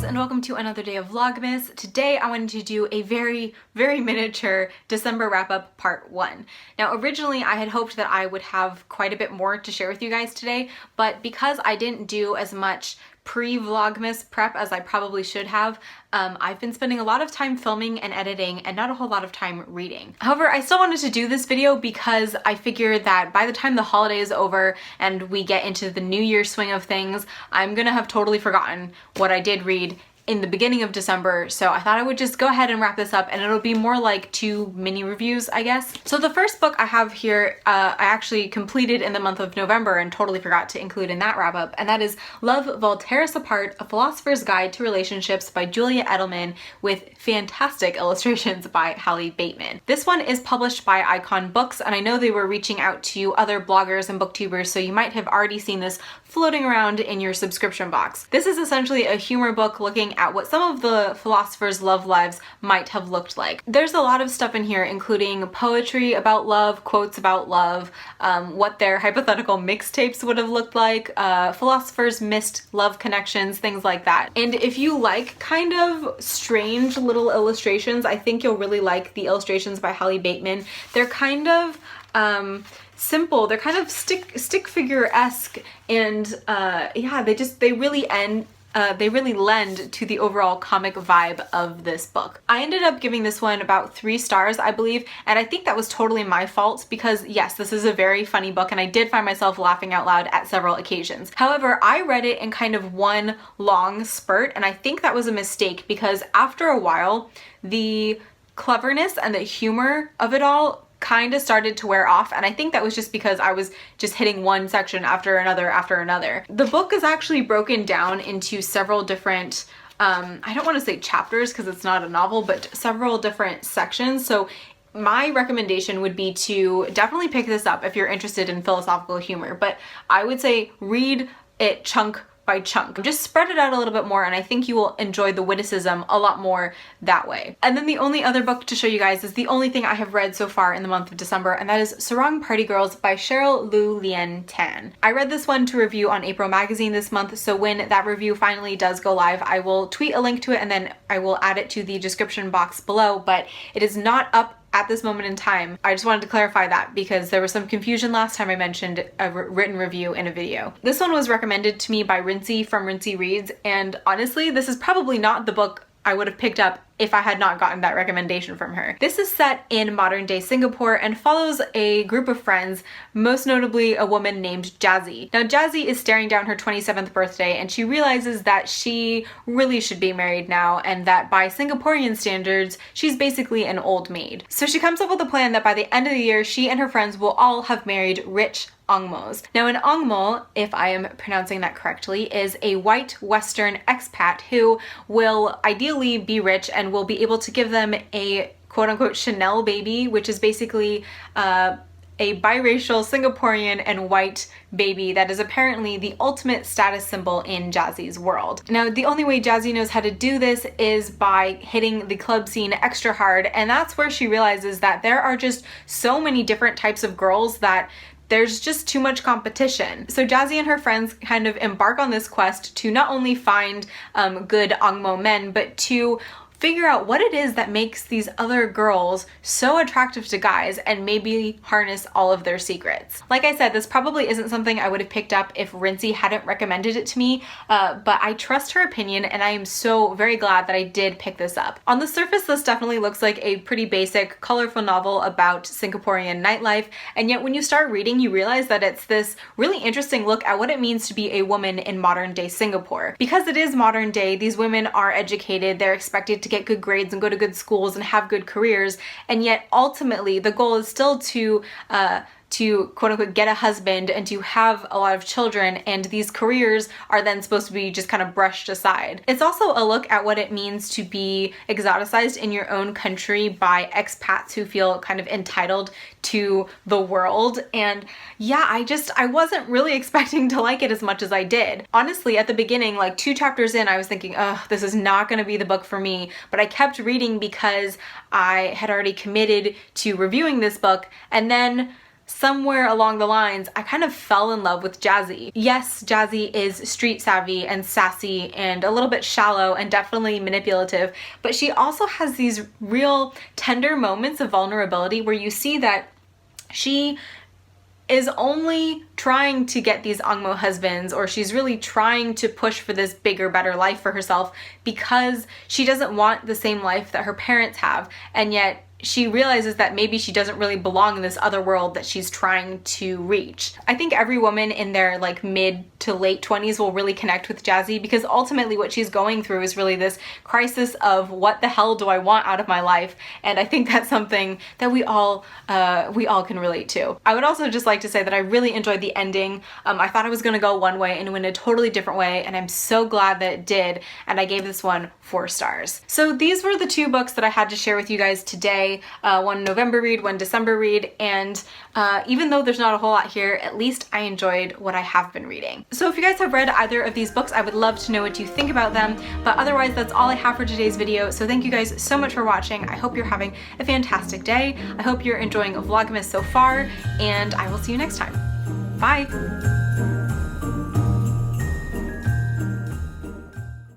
and welcome to another day of Vlogmas. Today I wanted to do a very miniature December wrap-up part 1. Now originally I had hoped that I would have quite a bit more to share with you guys today, but because I didn't do as much pre-Vlogmas prep as I probably should have, I've been spending a lot of time filming and editing and not a whole lot of time reading. However, I still wanted to do this video because I figured that by the time the holiday is over and we get into the New Year swing of things, I'm gonna have totally forgotten what I did read in the beginning of December, so I thought I would just go ahead and wrap this up, and it'll be more like 2 mini reviews, I guess. So the first book I have here, I actually completed in the month of November and totally forgot to include in that wrap up, and that is Love Will Tear Us Apart, A Philosopher's Guide to Relationships by Julia Edelman, with fantastic illustrations by Hallie Bateman. This one is published by Icon Books, and I know they were reaching out to other bloggers and booktubers, so you might have already seen this floating around in your subscription box. This is essentially a humor book looking at what some of the philosophers' love lives might have looked like. There's a lot of stuff in here, including poetry about love, quotes about love, what their hypothetical mixtapes would have looked like, philosophers' missed love connections, things like that. And if you like kind of strange little illustrations, I think you'll really like the illustrations by Hallie Bateman. They're kind of simple, they're kind of stick figure-esque, and yeah, they really lend to the overall comic vibe of this book. I ended up giving this one about 3 stars, I believe, and I think that was totally my fault because yes, this is a very funny book and I did find myself laughing out loud at several occasions. However, I read it in kind of one long spurt, and I think that was a mistake because after a while, the cleverness and the humor of it all kind of started to wear off, and I think that was just because I was just hitting one section after another after another. The book is actually broken down into several different I don't want to say chapters because it's not a novel, but several different sections. So my recommendation would be to definitely pick this up if you're interested in philosophical humor, but I would say read it chunk by chunk. Just spread it out a little bit more, and I think you will enjoy the witticism a lot more that way. And then the only other book to show you guys is the only thing I have read so far in the month of December, and that is Sarong Party Girls by Cheryl Lu-Lien Tan. I read this one to review on April magazine this month, so when that review finally does go live, I will tweet a link to it and then I will add it to the description box below, but it is not up at this moment in time. I just wanted to clarify that because there was some confusion last time I mentioned a written review in a video. This one was recommended to me by Rincey from Rincey Reads, and honestly, this is probably not the book I would have picked up if I had not gotten that recommendation from her. This is set in modern day Singapore and follows a group of friends, most notably a woman named Jazzy. Now Jazzy is staring down her 27th birthday and she realizes that she really should be married now and that by Singaporean standards, she's basically an old maid. So she comes up with a plan that by the end of the year, she and her friends will all have married rich Angmos. Now an Angmo, if I am pronouncing that correctly, is a white Western expat who will ideally be rich and will be able to give them a quote-unquote Chanel baby, which is basically a biracial Singaporean and white baby that is apparently the ultimate status symbol in Jazzy's world. Now, the only way Jazzy knows how to do this is by hitting the club scene extra hard, and that's where she realizes that there are just so many different types of girls that there's just too much competition. So Jazzy and her friends kind of embark on this quest to not only find good Angmo men, but to figure out what it is that makes these other girls so attractive to guys and maybe harness all of their secrets. Like I said, this probably isn't something I would have picked up if Rincey hadn't recommended it to me, but I trust her opinion and I am so very glad that I did pick this up. On the surface, this definitely looks like a pretty basic, colorful novel about Singaporean nightlife, and yet when you start reading, you realize that it's this really interesting look at what it means to be a woman in modern day Singapore. Because it is modern day, these women are educated, they're expected to get good grades and go to good schools and have good careers, and yet ultimately the goal is still to quote unquote get a husband and to have a lot of children, and these careers are then supposed to be just kind of brushed aside. It's also a look at what it means to be exoticized in your own country by expats who feel kind of entitled to the world, and yeah, I wasn't really expecting to like it as much as I did. Honestly, at the beginning, like 2 chapters in, I was thinking, oh, this is not gonna be the book for me, but I kept reading because I had already committed to reviewing this book, and then somewhere along the lines, I kind of fell in love with Jazzy. Yes, Jazzy is street savvy and sassy and a little bit shallow and definitely manipulative, but she also has these real tender moments of vulnerability where you see that she is only trying to get these Angmo husbands, or she's really trying to push for this bigger, better life for herself because she doesn't want the same life that her parents have, and yet she realizes that maybe she doesn't really belong in this other world that she's trying to reach. I think every woman in their like mid to late 20s will really connect with Jazzy, because ultimately what she's going through is really this crisis of what the hell do I want out of my life, and I think that's something that we all can relate to. I would also just like to say that I really enjoyed the ending. I thought it was gonna go one way and it went a totally different way, and I'm so glad that it did, and I gave this one 4 stars. So these were the 2 books that I had to share with you guys today. One November read, one December read, and even though there's not a whole lot here, at least I enjoyed what I have been reading. So if you guys have read either of these books, I would love to know what you think about them, but otherwise that's all I have for today's video. So thank you guys so much for watching. I hope you're having a fantastic day. I hope you're enjoying Vlogmas so far, and I will see you next time. Bye!